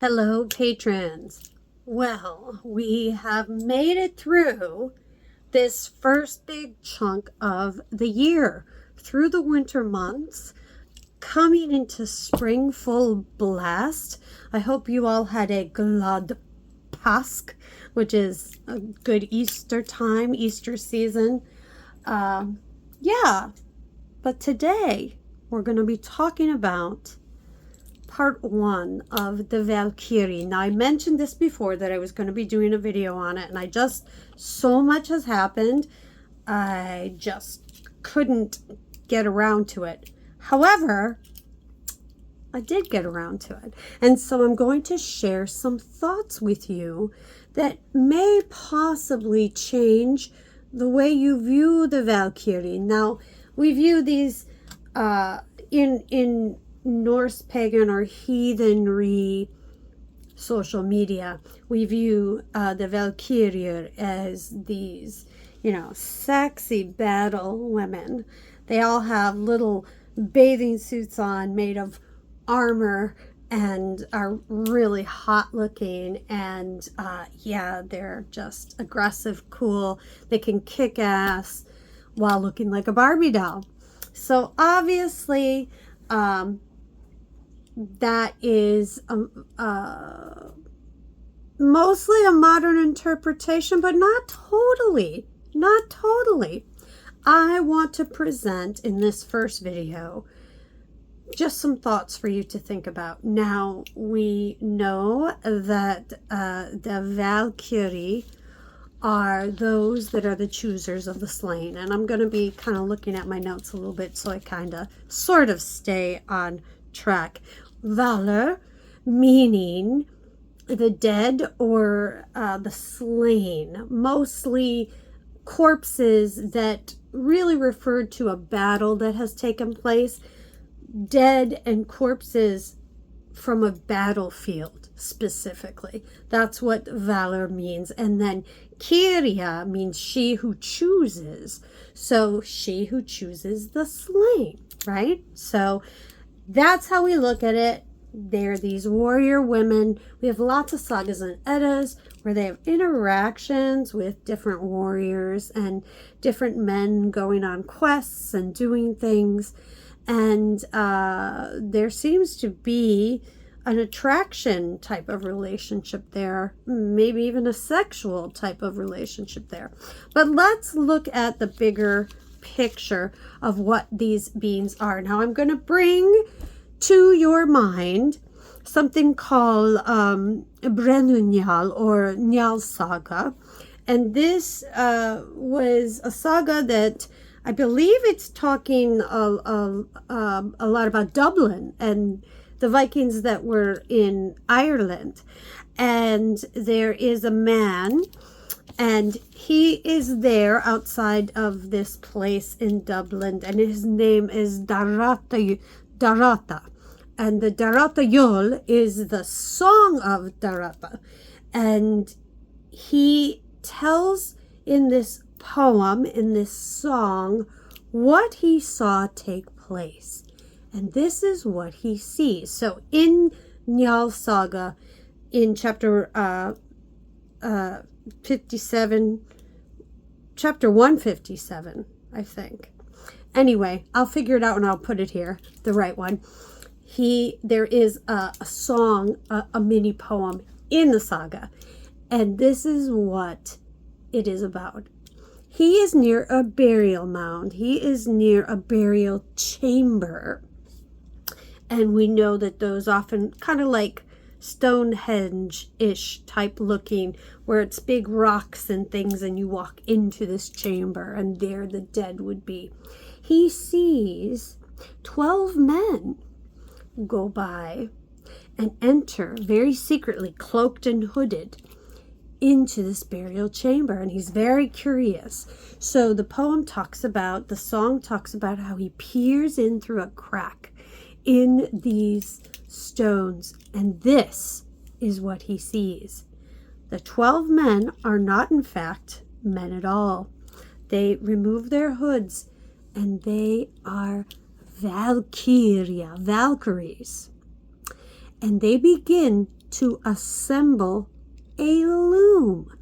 Hello, patrons. Well, we have made it through this first big chunk of the year, through the winter months, coming into spring full blast. I hope you all had a glad Pasch, which is a good Easter time, Easter season. Yeah, but today we're going to be talking about part one of the Valkyrie. Now, I mentioned this before that I was going to be doing a video on it, and so much has happened, I just couldn't get around to it. However, I did get around to it, and so I'm going to share some thoughts with you that may possibly change the way you view the Valkyrie. Now, we view these in Norse pagan or heathenry social media. We view the Valkyrie as these, sexy battle women. They all have little bathing suits on made of armor and are really hot looking, and they're just aggressive, cool. They can kick ass while looking like a Barbie doll. So obviously that is mostly a modern interpretation, but not totally. I want to present in this first video just some thoughts for you to think about. Now, we know that the Valkyrie are those that are the choosers of the slain, and I'm going to be kind of looking at my notes a little bit so I kind of sort of stay on track. Valor meaning the dead or the slain, mostly corpses that really referred to a battle that has taken place, dead and corpses from a battlefield specifically. That's what valor means. And then Kyria means she who chooses. So she who chooses the slain, right? So that's how we look at it. They're these warrior women. We have lots of sagas and eddas where they have interactions with different warriors and different men going on quests and doing things. And there seems to be an attraction type of relationship there, maybe even a sexual type of relationship there. But let's look at the bigger picture of what these beings are. Now, I'm going to bring to your mind something called Brennunjal or Njal saga. And this was a saga that I believe it's talking a lot about Dublin and the Vikings that were in Ireland. And there is a man, and he is there outside of this place in Dublin, and his name is Darata. And the Darata Yol is the song of Darata. And he tells in this poem, in this song, what he saw take place. And this is what he sees. So in Njal Saga, in chapter 57, chapter 157, I think. Anyway, I'll figure it out and I'll put it here, the right one. There is a song, a mini poem in the saga, and this is what it is about. He is near a burial mound. He is near a burial chamber. And we know that those often kind of like Stonehenge-ish type looking, where it's big rocks and things, and you walk into this chamber, and there the dead would be. He sees 12 men go by and enter very secretly, cloaked and hooded, into this burial chamber, and he's very curious. So the song talks about how he peers in through a crack in these stones, and this is what he sees. The 12 men are not in fact men at all. They remove their hoods, and they are Valkyries. And they begin to assemble a loom.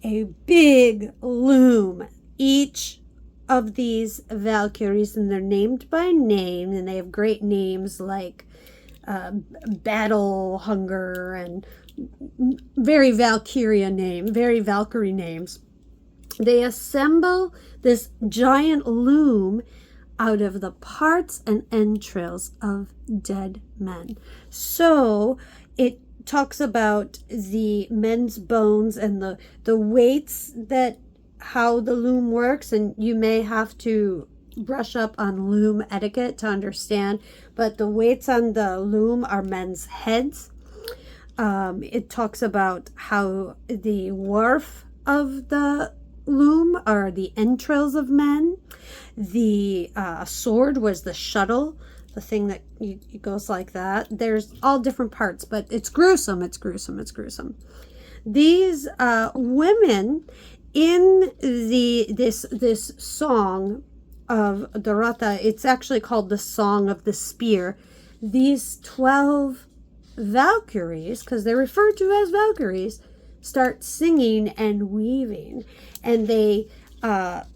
A big loom. Each of these Valkyries, and they're named by name, and they have great names like Battle Hunger and very Valkyrie names. They assemble this giant loom out of the parts and entrails of dead men. So it talks about the men's bones and the weights, that how the loom works, and you may have to brush up on loom etiquette to understand, but the weights on the loom are men's heads. It talks about how the warp of the loom are the entrails of men. The sword was the shuttle, the thing that it goes like that. There's all different parts, but it's gruesome. These women in this song of the Rata, it's actually called the Song of the Spear. These 12 Valkyries, because they're referred to as Valkyries, start singing and weaving, and they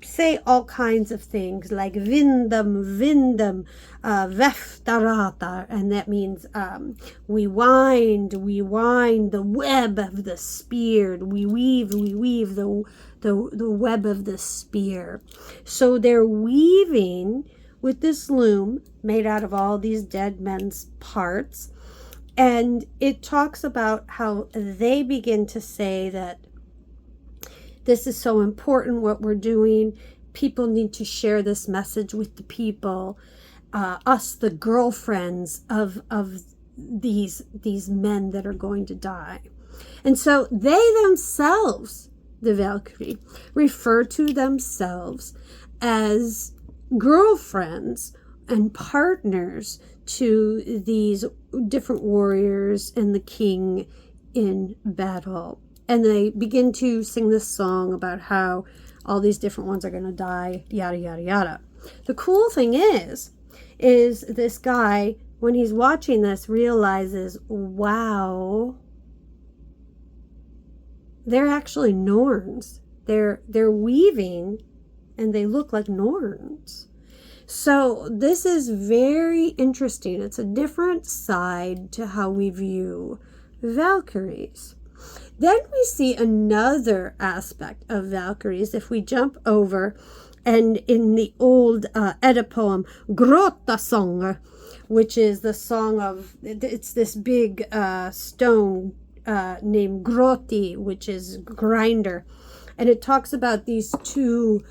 say all kinds of things like vindam, veftarata, and that means we wind the web of the spear. We weave the web of the spear. So they're weaving with this loom made out of all these dead men's parts. And it talks about how they begin to say that this is so important what we're doing. People need to share this message with the people. Us, the girlfriends of these men that are going to die. And so they themselves, the Valkyrie, refer to themselves as girlfriends and partners to these different warriors and the king in battle. And they begin to sing this song about how all these different ones are going to die, yada, yada, yada. The cool thing is this guy, when he's watching this, realizes, wow, they're actually Norns. They're weaving, and they look like Norns. So this is very interesting. It's a different side to how we view Valkyries. Then we see another aspect of Valkyries. If we jump over, and in the old Edda poem, Grotta Song, which is the song of, it's this big stone named Grotti, which is grinder. And it talks about these two,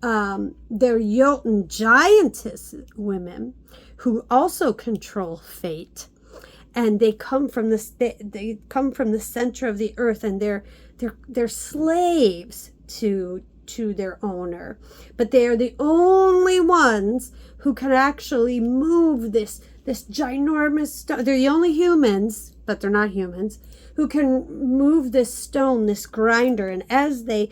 they're Jotun giantess women who also control fate. And they come from the center of the earth, and they're slaves to their owner. But they are the only ones who can actually move this ginormous stone. They're the only humans, but they're not humans, who can move this stone, this grinder. And as they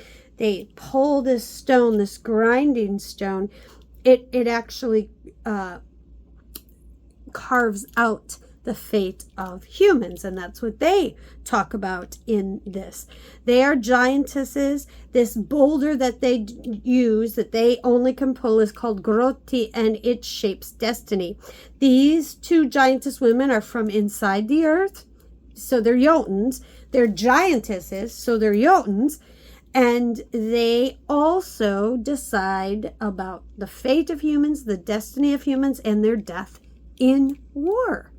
pull this stone, this grinding stone, it actually carves out the fate of humans, and that's what they talk about in this. They are giantesses. This boulder that they use, that they only can pull, is called Grotti, and it shapes destiny. These two giantess women are from inside the earth, so they're Jotuns. They're giantesses, so they're Jotuns, and they also decide about the fate of humans, the destiny of humans, and their death in war.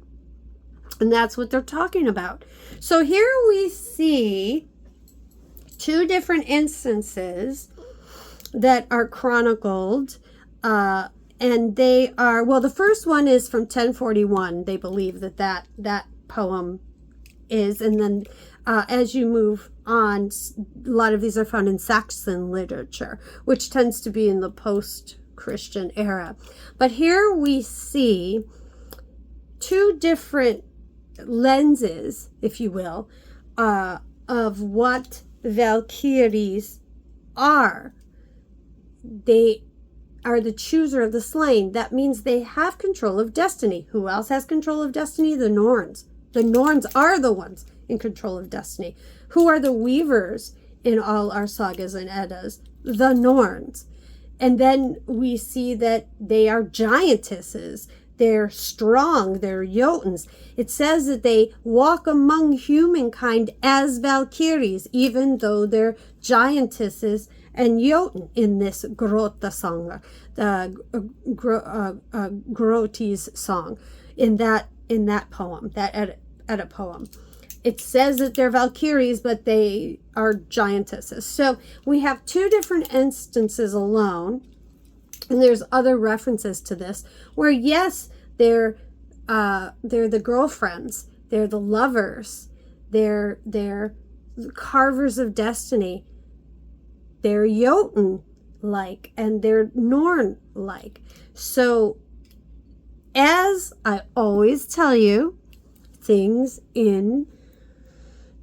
And that's what they're talking about. So here we see two different instances that are chronicled. And they are, well, the first one is from 1041. They believe that poem is. And then as you move on, a lot of these are found in Saxon literature, which tends to be in the post-Christian era. But here we see two different lenses, if you will, of what Valkyries are. They are the chooser of the slain. That means they have control of destiny. Who else has control of destiny? The Norns. The Norns are the ones in control of destiny. Who are the weavers in all our sagas and Eddas? The Norns. And then we see that they are giantesses. They're strong. They're Jotuns. It says that they walk among humankind as Valkyries, even though they're giantesses and Jotun in this Grota song, the Groti's song, in that poem, that Edda poem. It says that they're Valkyries, but they are giantesses. So we have two different instances alone, and there's other references to this, where yes, they're the girlfriends, they're the lovers, they're carvers of destiny, they're Jotun-like, and they're Norn-like. So, as I always tell you, things in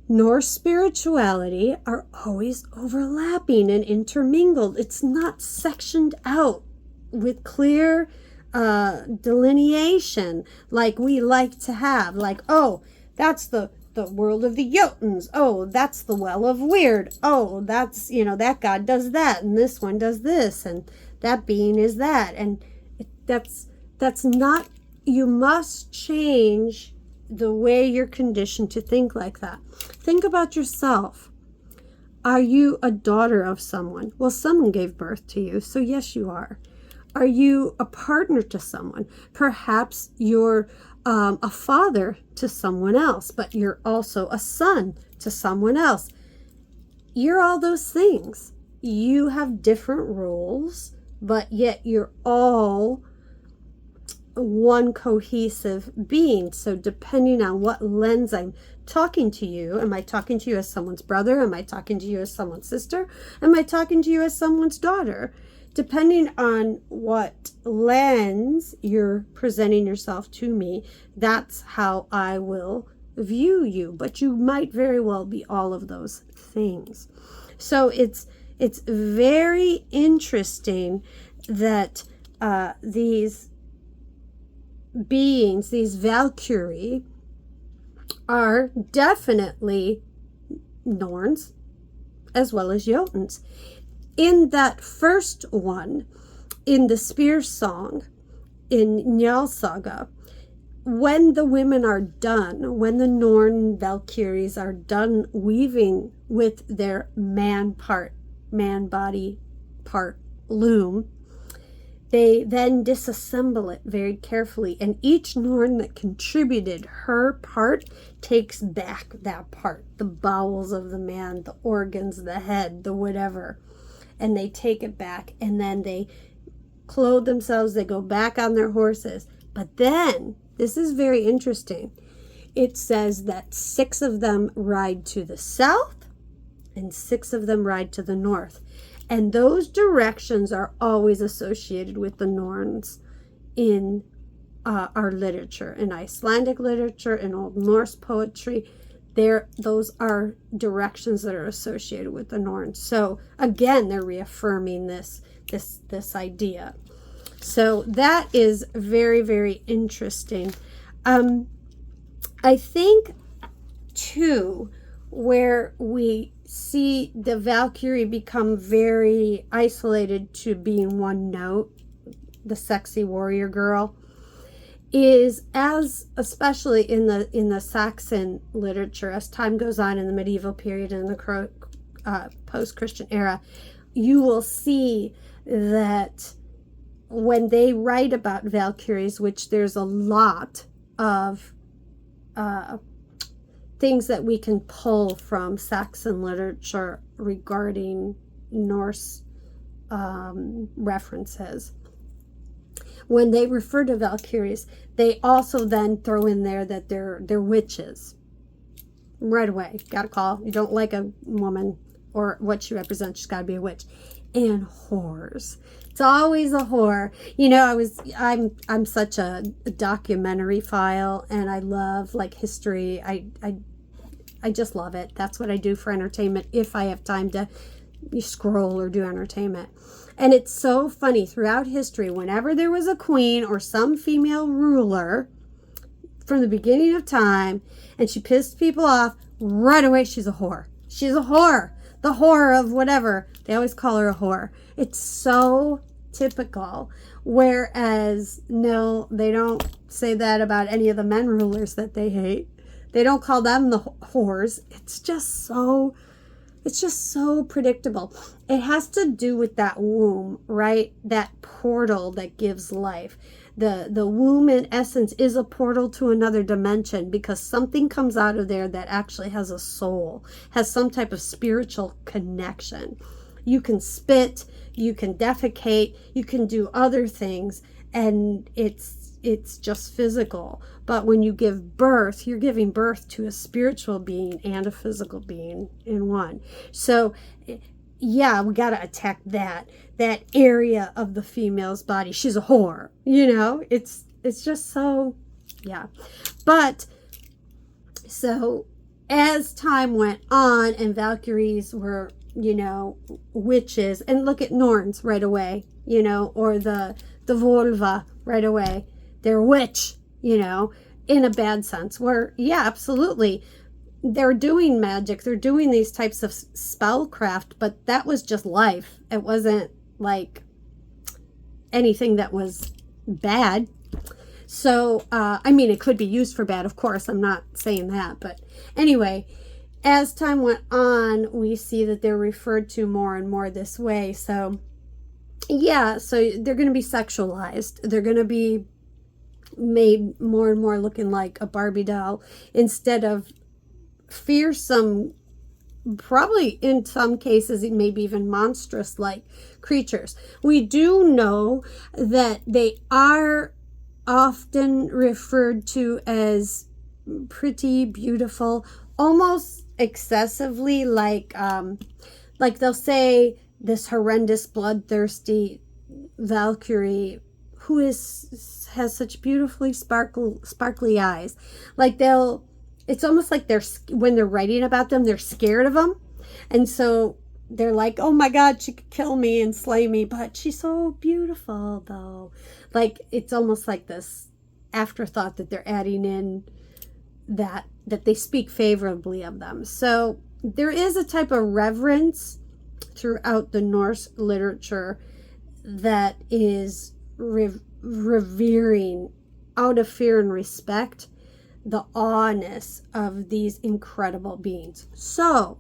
Norse spirituality are always overlapping and intermingled. It's not sectioned out with clear delineation like we like to have. Like, oh, that's the world of the Jotuns. Oh, that's the Well of Weird. Oh, that's, that god does that, and this one does this, and that being is that. And that's not, you must change the way you're conditioned to think like that. Think about yourself. Are you a daughter of someone? Well, someone gave birth to you, so yes, you are. Are you a partner to someone? Perhaps you're a father to someone else, but you're also a son to someone else. You're all those things. You have different roles, but yet you're all one cohesive being. So depending on what lens I'm talking to you, am I talking to you as someone's brother? Am I talking to you as someone's sister? Am I talking to you as someone's daughter? Depending on what lens you're presenting yourself to me, that's how I will view you. But you might very well be all of those things. So it's very interesting that these beings, these Valkyrie, are definitely Norns as well as Jotuns. In that first one, in the Spear Song, in Njal Saga, when the women are done, when the Norn Valkyries are done weaving with their man body part loom, they then disassemble it very carefully, and each Norn that contributed her part takes back that part, the bowels of the man, the organs, the head, the whatever, and they take it back, and then they clothe themselves, they go back on their horses. But then, this is very interesting, it says that 6 of them ride to the south and 6 of them ride to the north. And those directions are always associated with the Norns in our literature, in Icelandic literature, in Old Norse poetry. Those are directions that are associated with the Norns. So again, they're reaffirming this idea. So that is very, very interesting. I think too, where we see the Valkyrie become very isolated to being one note, the sexy warrior girl, is especially in the Saxon literature, as time goes on in the medieval period and the post-Christian era, you will see that when they write about Valkyries, which there's a lot of things that we can pull from Saxon literature regarding Norse references. When they refer to Valkyries, they also then throw in there that they're witches. Right away, got a call. You don't like a woman or what she represents, she's got to be a witch. And whores. It's always a whore. I'm such a documentary file, and I love history. I just love it. That's what I do for entertainment if I have time to scroll or do entertainment. And it's so funny, throughout history, whenever there was a queen or some female ruler, from the beginning of time, and she pissed people off, right away she's a whore. She's a whore. The whore of whatever. They always call her a whore. It's so typical. Whereas, no, they don't say that about any of the men rulers that they hate. They don't call them the whores. It's just so predictable. It has to do with that womb, right? That portal that gives life. The womb, in essence, is a portal to another dimension, because something comes out of there that actually has a soul, has some type of spiritual connection. You can spit, you can defecate, you can do other things, and it's just physical. But when you give birth, you're giving birth to a spiritual being and a physical being in one. So yeah, we got to attack that area of the female's body. She's a whore, it's just so, yeah. But so as time went on and Valkyries were, witches, and look at Norns right away, or the Volva right away. They're witch, in a bad sense, where, yeah, absolutely, they're doing magic, they're doing these types of spellcraft, but that was just life. It wasn't like anything that was bad. So, it could be used for bad, of course, I'm not saying that, but anyway, as time went on, we see that they're referred to more and more this way. So, yeah, so they're going to be sexualized. They're going to be made more and more looking like a Barbie doll instead of fearsome, probably in some cases maybe even monstrous like creatures. We do know that they are often referred to as pretty beautiful, almost excessively, like they'll say this horrendous bloodthirsty Valkyrie who has such beautifully sparkly eyes. Like it's almost like when they're writing about them, they're scared of them. And so they're like, oh my God, she could kill me and slay me, but she's so beautiful though. Like, it's almost like this afterthought that they're adding in that they speak favorably of them. So there is a type of reverence throughout the Norse literature that is revering out of fear and respect the awness of these incredible beings. So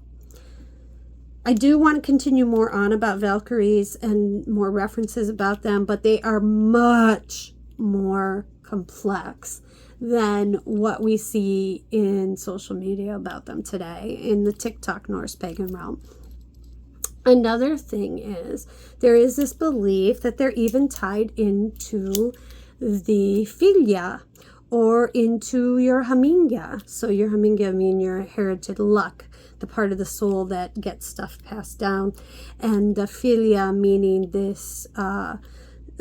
I do want to continue more on about Valkyries and more references about them, but they are much more complex than what we see in social media about them today in the TikTok Norse pagan realm. Another thing is there is this belief that they're even tied into the filia or into your haminga. So your haminga mean your inherited luck, the part of the soul that gets stuff passed down, and the filia meaning this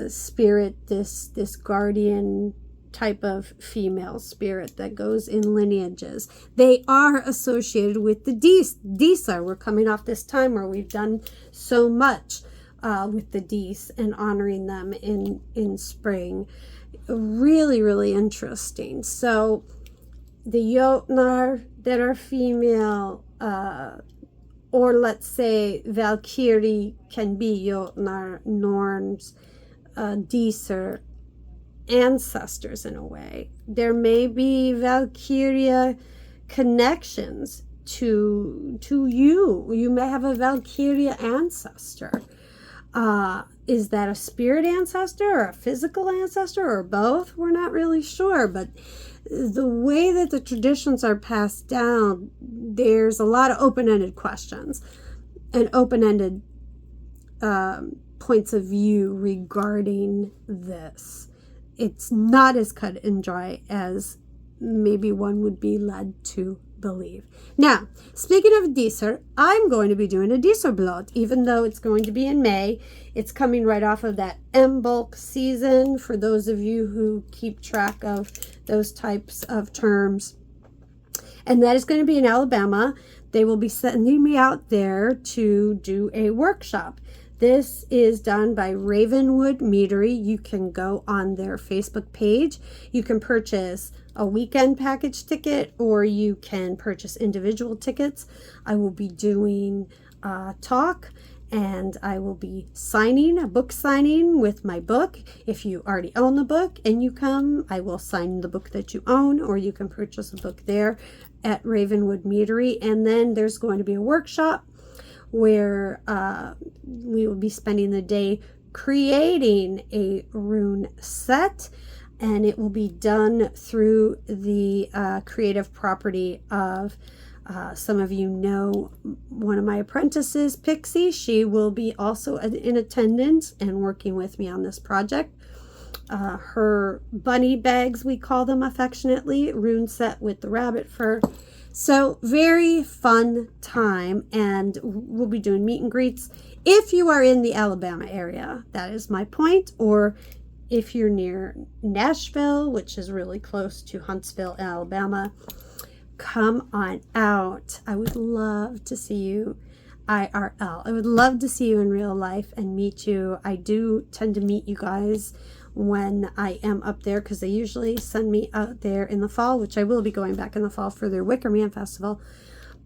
spirit, this guardian type of female spirit that goes in lineages. They are associated with the Disa. We're coming off this time where we've done so much with the Dis and honoring them in spring. Really, really interesting. So the Jotnar that are female, or let's say Valkyrie can be Jotnar, Norns, Disar, ancestors in a way. There may be Valkyria connections to you. You may have a Valkyria ancestor. Is that a spirit ancestor or a physical ancestor or both? We're not really sure, but the way that the traditions are passed down, there's a lot of open-ended questions and open-ended points of view regarding this. It's not as cut and dry as maybe one would be led to believe. Now, speaking of Disar, I'm going to be doing a Disarblot, even though it's going to be in May. It's coming right off of that Bulk season, for those of you who keep track of those types of terms. And that is going to be in Alabama. They will be sending me out there to do a workshop. This is done by Ravenwood Meadery. You can go on their Facebook page. You can purchase a weekend package ticket, or you can purchase individual tickets. I will be doing a talk, and I will be signing a book signing with my book. If you already own the book and you come, I will sign the book that you own, or you can purchase a book there at Ravenwood Meadery. And then there's going to be a workshop where we will be spending the day creating a rune set, and it will be done through the creative property of some of you know one of my apprentices, Pixie. She will be also in attendance and working with me on this project. Her bunny bags, we call them affectionately, rune set with the rabbit fur. So very fun time, and we'll be doing meet and greets. If you are in the Alabama area, that is my point, or if you're near Nashville, which is really close to Huntsville, Alabama, come on out. I would love to see you IRL. I would love to see you in real life and meet you. I do tend to meet you guys when I am up there, because they usually send me out there in the fall, which I will be going back in the fall for their Wicker Man Festival.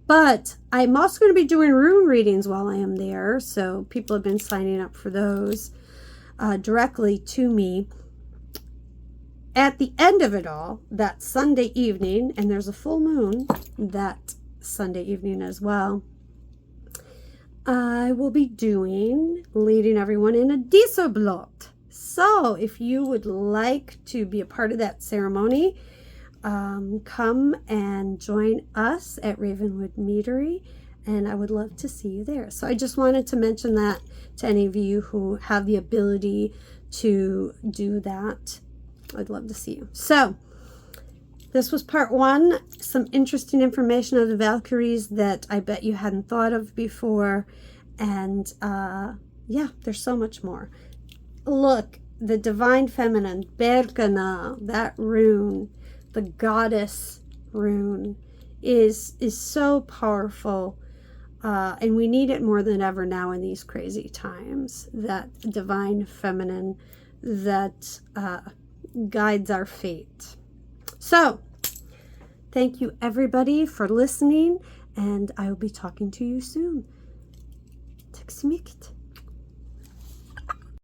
But I'm also going to be doing rune readings while I am there, so people have been signing up for those directly to me. At the end of it all, that Sunday evening, and there's a full moon that Sunday evening as well, I will be leading everyone in a Dieselblot. So if you would like to be a part of that ceremony, come and join us at Ravenwood Meadery, and I would love to see you there. So I just wanted to mention that to any of you who have the ability to do that. I'd love to see you. So this was part one, some interesting information of the Valkyries that I bet you hadn't thought of before. And yeah, there's so much more. Look, the divine feminine, Bergana, that rune, the goddess rune, is so powerful. And we need it more than ever now in these crazy times. That divine feminine that guides our fate. So, thank you everybody for listening, and I will be talking to you soon. Tack så mycket.